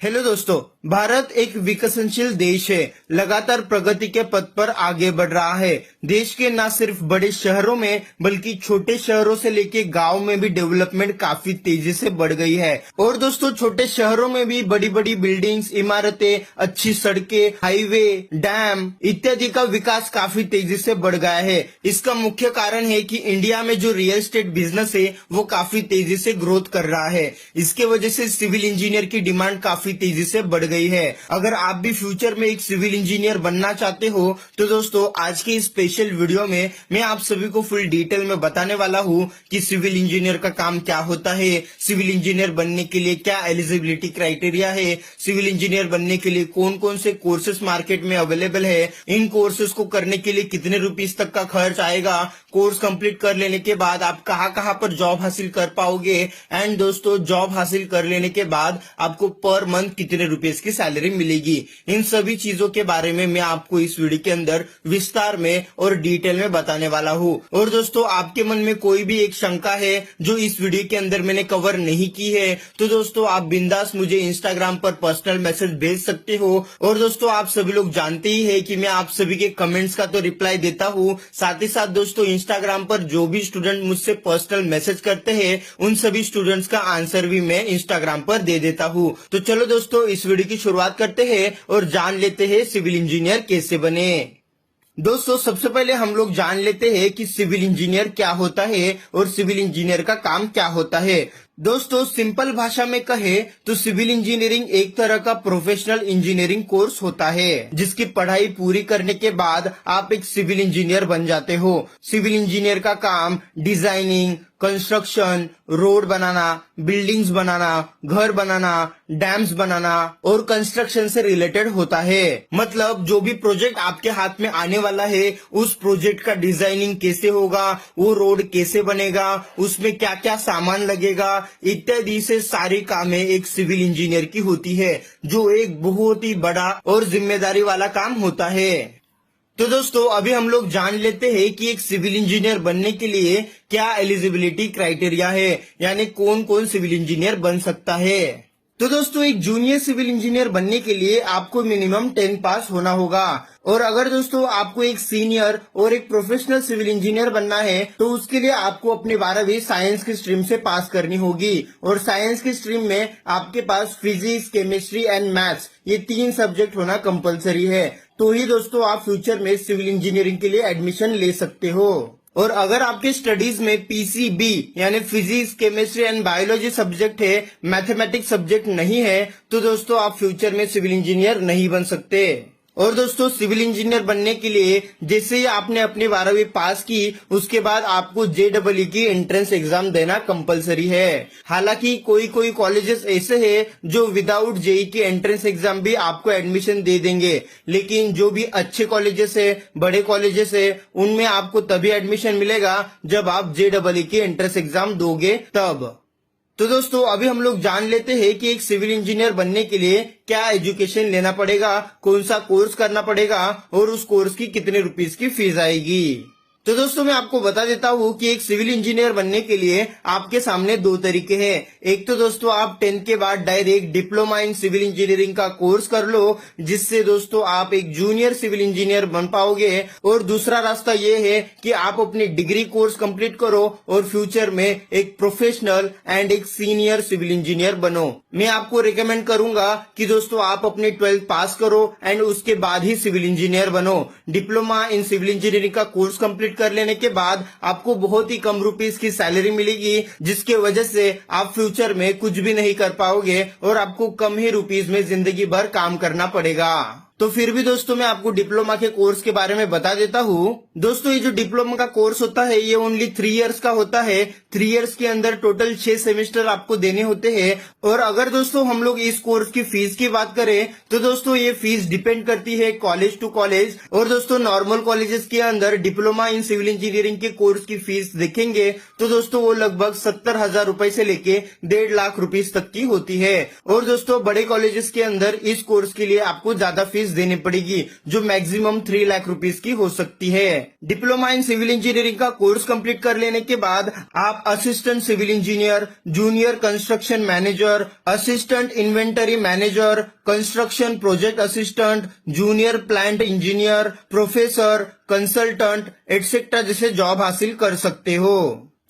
Hello दोस्तों। भारत एक विकसनशील देश है, लगातार प्रगति के पथ पर आगे बढ़ रहा है। देश के न सिर्फ बड़े शहरों में बल्कि छोटे शहरों से लेके गांव में भी डेवलपमेंट काफी तेजी से बढ़ गई है। और दोस्तों, छोटे शहरों में भी बड़ी बड़ी बिल्डिंग्स, इमारतें, अच्छी सड़कें, हाईवे, डैम इत्यादि का विकास काफी तेजी से बढ़ गया है। इसका मुख्य कारण है कि इंडिया में जो रियल एस्टेट बिजनेस है वो काफी तेजी से ग्रोथ कर रहा है। इसके वजह से सिविल इंजीनियर की डिमांड काफी तेजी से बढ़ गई है। अगर आप भी फ्यूचर में एक सिविल इंजीनियर बनना चाहते हो तो दोस्तों, आज के स्पेशल वीडियो में मैं आप सभी को फुल डिटेल में बताने वाला हूँ कि सिविल इंजीनियर का काम क्या होता है, सिविल इंजीनियर बनने के लिए क्या एलिजिबिलिटी क्राइटेरिया है, सिविल इंजीनियर बनने के लिए कौन कौन से कोर्सेस मार्केट में अवेलेबल है, इन कोर्सेस को करने के लिए कितने रुपीस तक का खर्च आएगा, कोर्स कंप्लीट कर लेने के बाद आप कहाँ कहाँ पर जॉब हासिल कर पाओगे, एंड दोस्तों जॉब हासिल कर लेने के बाद आपको पर मंथ कितने रुपीस की सैलरी मिलेगी। इन सभी चीजों के बारे में मैं आपको इस वीडियो के अंदर विस्तार में और डिटेल में बताने वाला हूँ। और दोस्तों, आपके मन में कोई भी एक शंका है जो इस वीडियो के अंदर मैंने कवर नहीं की है तो दोस्तों आप बिंदास मुझे इंस्टाग्राम पर पर्सनल मैसेज भेज सकते हो। और दोस्तों, आप सभी लोग जानते ही है कि मैं आप सभी के कमेंट्स का तो रिप्लाई देता हूँ, साथ ही साथ दोस्तों इंस्टाग्राम पर जो भी स्टूडेंट मुझसे पर्सनल मैसेज करते हैं उन सभी स्टूडेंट्स का आंसर भी मैं इंस्टाग्राम पर दे देता हूँ। तो चलो दोस्तों, इस वीडियो की शुरुआत करते हैं और जान लेते हैं सिविल इंजीनियर कैसे बने। दोस्तों, सबसे पहले हम लोग जान लेते हैं कि सिविल इंजीनियर क्या होता है और सिविल इंजीनियर का काम क्या होता है। दोस्तों, सिंपल भाषा में कहे तो सिविल इंजीनियरिंग एक तरह का प्रोफेशनल इंजीनियरिंग कोर्स होता है जिसकी पढ़ाई पूरी करने के बाद आप एक सिविल इंजीनियर बन जाते हो। सिविल इंजीनियर का काम डिजाइनिंग, कंस्ट्रक्शन, रोड बनाना, बिल्डिंग्स बनाना, घर बनाना, डैम्स बनाना और कंस्ट्रक्शन से रिलेटेड होता है। मतलब जो भी प्रोजेक्ट आपके हाथ में आने वाला है उस प्रोजेक्ट का डिजाइनिंग कैसे होगा, वो रोड कैसे बनेगा, उसमें क्या क्या सामान लगेगा इत्यादि से सारी कामें एक सिविल इंजीनियर की होती है, जो एक बहुत ही बड़ा और जिम्मेदारी वाला काम होता है। तो दोस्तों, अभी हम लोग जान लेते हैं कि एक सिविल इंजीनियर बनने के लिए क्या एलिजिबिलिटी क्राइटेरिया है, यानी कौन कौन सिविल इंजीनियर बन सकता है। तो दोस्तों, एक जूनियर सिविल इंजीनियर बनने के लिए आपको मिनिमम 10 पास होना होगा। और अगर दोस्तों आपको एक सीनियर और एक प्रोफेशनल सिविल इंजीनियर बनना है तो उसके लिए आपको अपनी 12वीं साइंस की स्ट्रीम से पास करनी होगी। और साइंस की स्ट्रीम में आपके पास फिजिक्स, केमिस्ट्री एंड मैथ्स ये 3 सब्जेक्ट होना कंपलसरी है। तो ही दोस्तों आप फ्यूचर में सिविल इंजीनियरिंग के लिए एडमिशन ले सकते हो। और अगर आपके स्टडीज में पीसीबी यानी physics, chemistry and biology subject है, मैथमेटिक्स सब्जेक्ट नहीं है, तो दोस्तों आप फ्यूचर में सिविल इंजीनियर नहीं बन सकते। और दोस्तों, सिविल इंजीनियर बनने के लिए जैसे ही आपने अपनी 12वीं पास की उसके बाद आपको जेईई की एंट्रेंस एग्जाम देना कंपलसरी है। हालांकि कोई कोई कॉलेजेस ऐसे हैं जो विदाउट जेईई की एंट्रेंस एग्जाम भी आपको एडमिशन दे देंगे, लेकिन जो भी अच्छे कॉलेजेस है, बड़े कॉलेजेस है, उनमें आपको तभी एडमिशन मिलेगा जब आप जेईई की एंट्रेंस एग्जाम दोगे तब। तो दोस्तों, अभी हम लोग जान लेते हैं कि एक सिविल इंजीनियर बनने के लिए क्या एजुकेशन लेना पड़ेगा, कौन सा कोर्स करना पड़ेगा और उस कोर्स की कितने रुपीस की फीस आएगी। तो दोस्तों, मैं आपको बता देता हूँ कि एक सिविल इंजीनियर बनने के लिए आपके सामने 2 तरीके हैं। एक तो दोस्तों आप 10th के बाद direct diploma in civil engineering का कोर्स कर लो, जिससे दोस्तों आप एक जूनियर सिविल इंजीनियर बन पाओगे। और दूसरा रास्ता ये है कि आप अपनी डिग्री कोर्स कंप्लीट करो और फ्यूचर में एक प्रोफेशनल एंड एक सीनियर सिविल इंजीनियर बनो। मैं आपको रिकमेंड करूंगा कि दोस्तों आप अपनी 12th पास करो एंड उसके बाद ही सिविल इंजीनियर बनो। डिप्लोमा इन सिविल इंजीनियरिंग का कोर्स कंप्लीट कर लेने के बाद आपको बहुत ही कम रुपीस की सैलरी मिलेगी, जिसके वजह से आप फ्यूचर में कुछ भी नहीं कर पाओगे और आपको कम ही रुपीस में जिंदगी भर काम करना पड़ेगा। तो फिर भी दोस्तों मैं आपको डिप्लोमा के कोर्स के बारे में बता देता हूँ। दोस्तों, ये जो डिप्लोमा का कोर्स होता है ये ओनली 3 इयर्स का होता है। 3 इयर्स के अंदर टोटल 6 सेमेस्टर आपको देने होते हैं। और अगर दोस्तों हम लोग इस कोर्स की फीस की बात करें तो दोस्तों ये फीस डिपेंड करती है कॉलेज टू कॉलेज। और दोस्तों नॉर्मल कॉलेजेस के अंदर डिप्लोमा इन सिविल इंजीनियरिंग के कोर्स की फीस देखेंगे तो दोस्तों वो लगभग 70,000 रुपए से लेके 1.5 लाख रुपीस तक की होती है। और दोस्तों बड़े कॉलेजेस के अंदर इस कोर्स के लिए आपको ज्यादा फीस फीस देनी पड़ेगी, जो मैक्सिमम 3 लाख रुपीस की हो सकती है। डिप्लोमा इन सिविल इंजीनियरिंग का कोर्स कंप्लीट कर लेने के बाद आप assistant civil engineer, junior construction manager, assistant inventory manager, construction project assistant, junior plant engineer, professor, consultant etcetera जैसे जॉब हासिल कर सकते हो।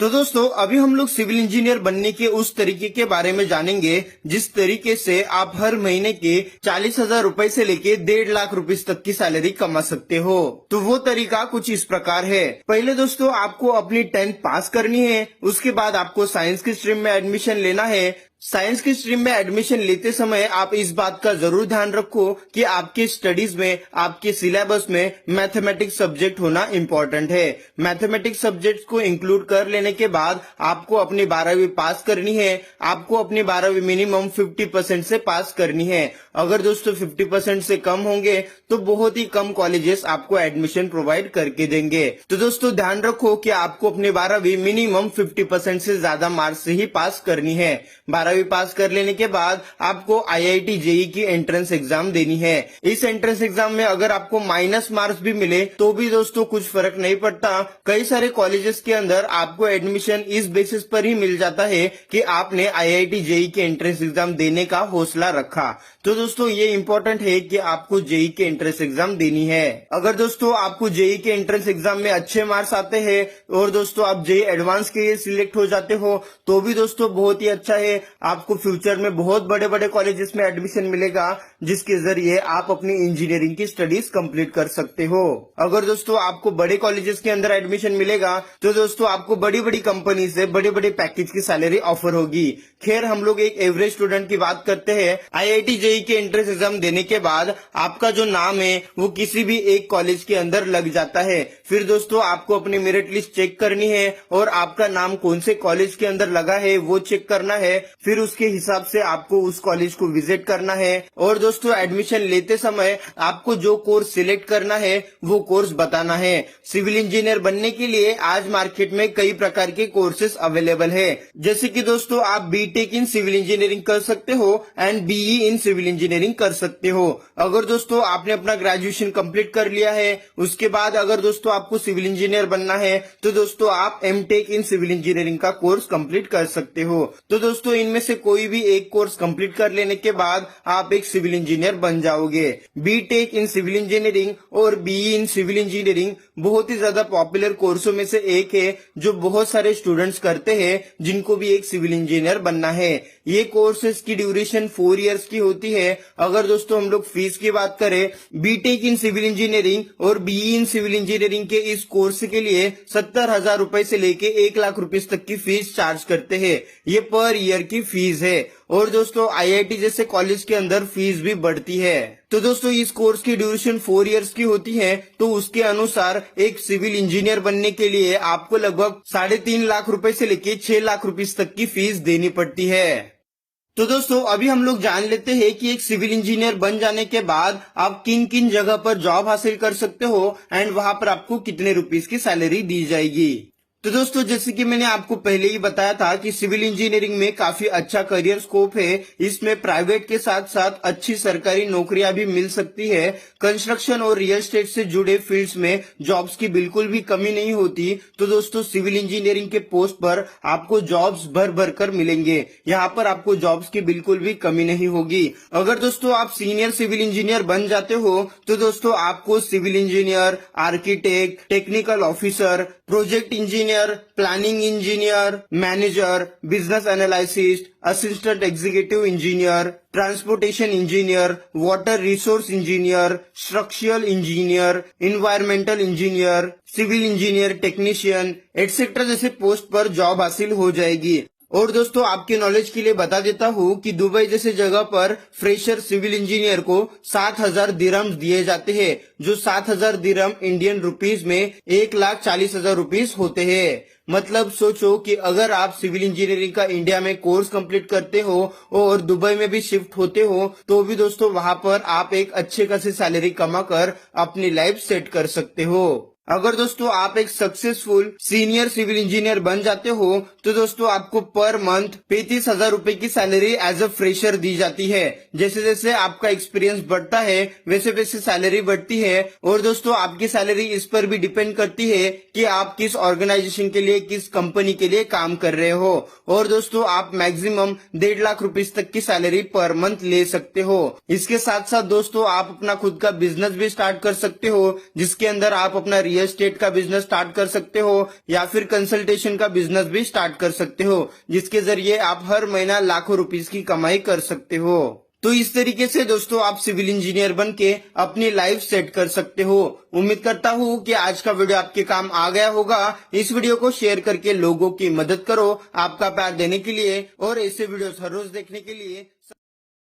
तो दोस्तों अभी हम लोग सिविल इंजीनियर बनने के उस तरीके के बारे में जानेंगे जिस तरीके से आप हर महीने के 40,000 रुपए से लेके 1.5 लाख रुपए तक की सैलरी कमा सकते हो। तो वो तरीका कुछ इस प्रकार है। पहले दोस्तों आपको अपनी 10th पास करनी है, उसके बाद आपको साइंस की स्ट्रीम में एडमिशन लेना है। साइंस की स्ट्रीम में एडमिशन लेते समय आप इस बात का जरूर ध्यान रखो कि आपके स्टडीज में, आपके सिलेबस में मैथमेटिक्स सब्जेक्ट होना इम्पोर्टेंट है। मैथमेटिक्स सब्जेक्ट्स को इंक्लूड कर लेने के बाद आपको अपनी 12वीं पास करनी है। आपको अपनी 12वीं मिनिमम 50% से पास करनी है। अगर दोस्तों 50% से कम होंगे तो बहुत ही कम कॉलेजेस आपको एडमिशन प्रोवाइड करके देंगे। तो दोस्तों ध्यान रखो कि आपको अपनी 12वीं मिनिमम 50% से ज्यादा मार्क्स से ही पास करनी है। 12वीं पास कर लेने के बाद आपको IIT जेई की एंट्रेंस एग्जाम देनी है। इस एंट्रेंस एग्जाम में अगर आपको माइनस मार्क्स भी मिले तो भी दोस्तों कुछ फर्क नहीं पड़ता। कई सारे कॉलेजेस के अंदर आपको एडमिशन इस बेसिस पर ही मिल जाता है कि आपने IIT जेई के एंट्रेंस एग्जाम देने का हौसला रखा। तो दोस्तों ये इंपॉर्टेंट है कि आपको जेई के एंट्रेंस एग्जाम देनी है। अगर दोस्तों आपको जेई के एंट्रेंस एग्जाम में अच्छे मार्क्स आते हैं और दोस्तों आप जेई एडवांस के लिए सिलेक्ट हो जाते हो तो भी दोस्तों बहुत ही अच्छा है। आपको फ्यूचर में बहुत बड़े बड़े कॉलेजेस में एडमिशन मिलेगा जिसके जरिए आप अपनी इंजीनियरिंग की स्टडीज कंप्लीट कर सकते हो। अगर दोस्तों आपको बड़े कॉलेजेस के अंदर एडमिशन मिलेगा तो दोस्तों आपको बड़ी बड़ी कंपनी से बड़े बड़े पैकेज की सैलरी ऑफर होगी। खैर हम लोग एक एवरेज स्टूडेंट की बात करते हैं। IIT जेई के एंट्रेंस एग्जाम देने के बाद आपका जो नाम है वो किसी भी एक कॉलेज के अंदर लग जाता है। फिर दोस्तों आपको अपनी मेरिट लिस्ट चेक करनी है और आपका नाम कौन से कॉलेज के अंदर लगा है वो चेक करना है। फिर उसके हिसाब से आपको उस कॉलेज को विजिट करना है और दोस्तों एडमिशन लेते समय आपको जो कोर्स सिलेक्ट करना है वो कोर्स बताना है। सिविल इंजीनियर बनने के लिए आज मार्केट में कई प्रकार के कोर्सेज अवेलेबल है, जैसे कि दोस्तों आप बीटेक इन सिविल इंजीनियरिंग कर सकते हो and BE in civil engineering कर सकते हो। अगर दोस्तों आपने अपना ग्रेजुएशन कंप्लीट कर लिया है उसके बाद अगर दोस्तों आपको सिविल इंजीनियर बनना है तो दोस्तों आप MTech इन सिविल इंजीनियरिंग का कोर्स कंप्लीट कर सकते हो। तो दोस्तों इनमें से कोई भी एक कोर्स कंप्लीट कर लेने के बाद आप एक सिविल इंजीनियर बन जाओगे। बीटेक इन सिविल इंजीनियरिंग और BE इन सिविल इंजीनियरिंग बहुत ही ज्यादा पॉपुलर कोर्सों में से एक है जो बहुत सारे स्टूडेंट्स करते हैं जिनको भी एक सिविल इंजीनियर बनना है। ये कोर्सेज की ड्यूरेशन 4 इयर्स की होती है। अगर दोस्तों हम लोग फीस की बात करें, बीटेक इन सिविल इंजीनियरिंग और BE इन सिविल इंजीनियरिंग के इस कोर्स के लिए 70,000 रुपए से लेके 1 लाख रुपए तक की फीस चार्ज करते हैं। ये पर ईयर की फीस है और दोस्तों IIT जैसे कॉलेज के अंदर फीस भी बढ़ती है। तो दोस्तों इस कोर्स की ड्यूरेशन 4 इयर्स की होती है। तो उसके अनुसार एक सिविल इंजीनियर बनने के लिए आपको लगभग 3.5 लाख रुपए से लेके 6 लाख रुपए तक की फीस देनी पड़ती है। तो दोस्तों अभी हम लोग जान लेते हैं कि एक सिविल इंजीनियर बन जाने के बाद आप किन किन जगह पर जॉब हासिल कर सकते हो एंड वहां पर आपको कितने रुपीस की सैलरी दी जाएगी। तो दोस्तों जैसे कि मैंने आपको पहले ही बताया था कि सिविल इंजीनियरिंग में काफी अच्छा करियर स्कोप है। इसमें प्राइवेट के साथ साथ अच्छी सरकारी नौकरियां भी मिल सकती है। कंस्ट्रक्शन और रियल एस्टेट से जुड़े फील्ड्स में जॉब्स की बिल्कुल भी कमी नहीं होती। तो दोस्तों सिविल इंजीनियरिंग के पोस्ट पर आपको जॉब्स भर भर कर मिलेंगे। यहाँ पर आपको जॉब्स की बिल्कुल भी कमी नहीं होगी। अगर दोस्तों आप सीनियर सिविल इंजीनियर बन जाते हो तो दोस्तों आपको civil engineer, architect, technical officer, project engineer, planning engineer, manager, business analyst, assistant executive engineer, transportation engineer, water resource engineer, structural engineer, environmental engineer, civil engineer technician etcetera जैसे post पर job हासिल हो जाएगी। और दोस्तों आपके नॉलेज के लिए बता देता हूँ कि दुबई जैसे जगह पर फ्रेशर सिविल इंजीनियर को 7,000 दिरहम्स दिए जाते हैं, जो 7,000 दिरहम इंडियन रुपीस में 1,40,000 रुपीस होते हैं। मतलब सोचो कि अगर आप सिविल इंजीनियरिंग का इंडिया में कोर्स कंप्लीट करते हो और दुबई में भी शिफ्ट होते हो तो भी दोस्तों वहां पर आप एक अच्छे खासी सैलरी कमाकर अपनी लाइफ सेट कर सकते हो। अगर दोस्तों आप एक सक्सेसफुल सीनियर सिविल इंजीनियर बन जाते हो तो दोस्तों आपको पर मंथ 35,000 रुपए की सैलरी एज अ फ्रेशर दी जाती है। जैसे जैसे आपका एक्सपीरियंस बढ़ता है वैसे वैसे सैलरी बढ़ती है। और दोस्तों आपकी सैलरी इस पर भी डिपेंड करती है कि आप किस ऑर्गेनाइजेशन के लिए, किस कंपनी के लिए काम कर रहे हो। और दोस्तों आप मैक्सिमम 1.5 लाख रुपीज तक की सैलरी पर मंथ ले सकते हो। इसके साथ साथ दोस्तों आप अपना खुद का बिजनेस भी स्टार्ट कर सकते हो, जिसके अंदर आप अपना रियल एस्टेट का बिजनेस स्टार्ट कर सकते हो या फिर कंसल्टेशन का बिजनेस भी स्टार्ट कर सकते हो, जिसके जरिए आप हर महीना लाखों रुपीस की कमाई कर सकते हो। तो इस तरीके से दोस्तों आप सिविल इंजीनियर बन के अपनी लाइफ सेट कर सकते हो। उम्मीद करता हूँ कि आज का वीडियो आपके काम आ गया होगा। इस वीडियो को शेयर करके लोगों की मदद करो। आपका प्यार देने के लिए और ऐसे वीडियोस हर रोज देखने के लिए